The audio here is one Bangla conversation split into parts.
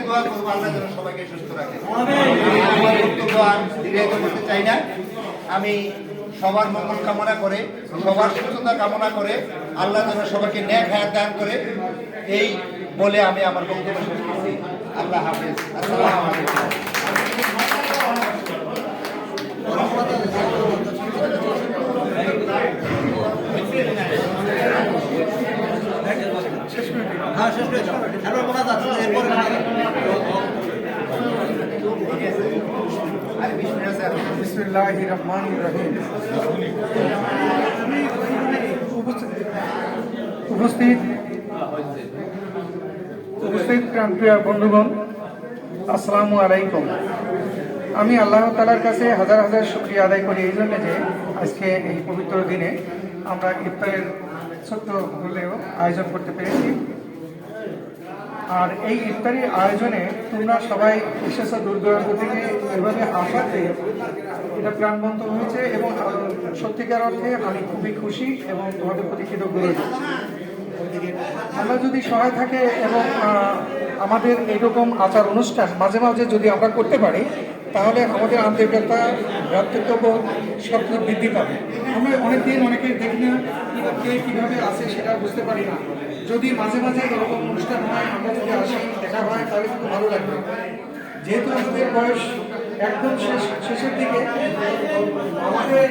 দোয়া করবো আল্লাহ যেন সবাইকে সুস্থ রাখে। আমার বক্তব্য আর দীর্ঘায়িত করতে চাই না। আমি সবার মঙ্গল কামনা করে, সবার সুস্থতা কামনা করে, আল্লাহ যেন সবাইকে নেক হায়াত দান করে, এই বলে আমি আমার বক্তব্য শেষ করছি। আল্লাহ হাফেজ। আসসালামু আলাইকুম। বিসমিল্লাহির রহমানির রহিম। উপস্থিত প্রিয় বন্ধুগণ, আসসালামু আলাইকুম। আমি আল্লাহ তাআলার কাছে হাজার হাজার শুকরিয়া আদায় করি এই জন্য যে আজকে এই পবিত্র দিনে আমরা ইফতারের ছোট্ট হলেও আয়োজন করতে পেরেছি। আর এই ইফতারি আয়োজনে তোমরা সবাই এসেছো দূর দূরান্ত থেকে, এভাবে আসাতে এটা প্রাণবন্ত হয়েছে এবং সত্যিকার অর্থে আমি খুবই খুশি এবং তোমাদের প্রতি কৃতজ্ঞ রয়েছি। আমরা যদি সহায় থাকে এবং আমাদের এইরকম আচার অনুষ্ঠান মাঝে মাঝে যদি আমরা করতে পারি, তাহলে আমাদের আন্তরিকতা, ভ্রাতৃত্ববোধ সব কিছু বৃদ্ধি পাবে। আমরা অনেকদিন অনেকে দেখি না, কে কীভাবে আসে সেটা বুঝতে পারি না। যদি মাঝে মাঝে এরকম অনুষ্ঠান হয়, আমরা যদি আসি, দেখা হয়, তাহলে কিন্তু ভালো লাগবে। যেহেতু আমাদের বয়স একদম শেষের দিকে, আমাদের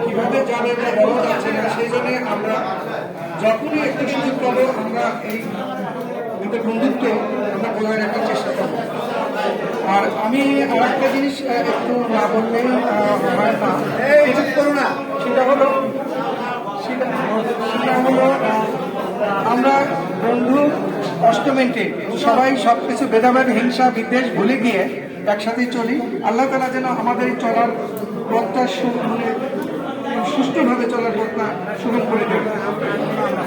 কীভাবে যাবে তা বলা যাচ্ছে না। সেই জন্যে আমরা যখনই একটু সুযোগ পাবো, আমরা এই আমাদের বন্ধুত্ব আমরা বজায় রাখার চেষ্টা করব। আর আমি আর একটা জিনিস একটু না বললেই হয় না, সেটা হলো আমরা বন্ধু অষ্টমেন্টে সবাই সব কিছু ভেদাভেদ, হিংসা, বিদ্বেষ ভুলে গিয়ে একসাথেই চলি। আল্লাহ তাআলা যেন আমাদের চলার পথটা সুষ্ঠুভাবে চলার পথটা সুগম করে দেবে।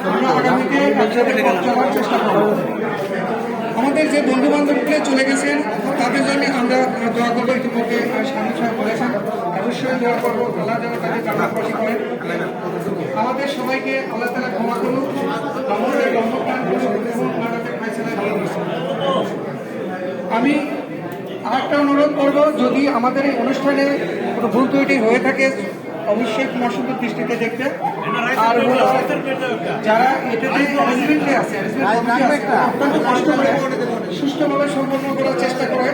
আমরা আগামীতে একসাথে পথ চলার চেষ্টা করব। আমাদের যে বন্ধু বান্ধবগুলো চলে গেছেন তাদের জন্য আমরা দোয়া করবো। ইতিমধ্যে স্বামী সাহেব বলেছেন, অবশ্যই দোয়া করবো আল্লাহ যেন তাদের কান্নাকাটি করেন। আমাদের সবাইকে আল্লাহ তাআলা ক্ষমা করুন, আমাদের রহমত করুন এবং তাদের ফয়সালা দিয়ে দিন। আমি আরেকটা অনুরোধ করব, যদি আমাদের এই অনুষ্ঠানে কোনো ভুল ত্রুটি হয়ে থাকে অবশ্যই তোমার শুধু দৃষ্টিতে দেখতে। আর যারা এটাতে অ্যারেঞ্জমেন্টে আছে, অত্যন্ত কষ্ট করে সুষ্ঠুভাবে সম্পন্ন করার চেষ্টা করে,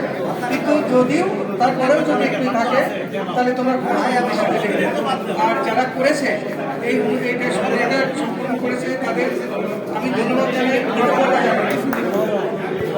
কিন্তু যদিও তারপরেও যদি একটু থাকে তাহলে তোমার আর যারা করেছে এই এটা সম্পূর্ণ করেছে তাদের আমি ধন্যবাদ জানাই।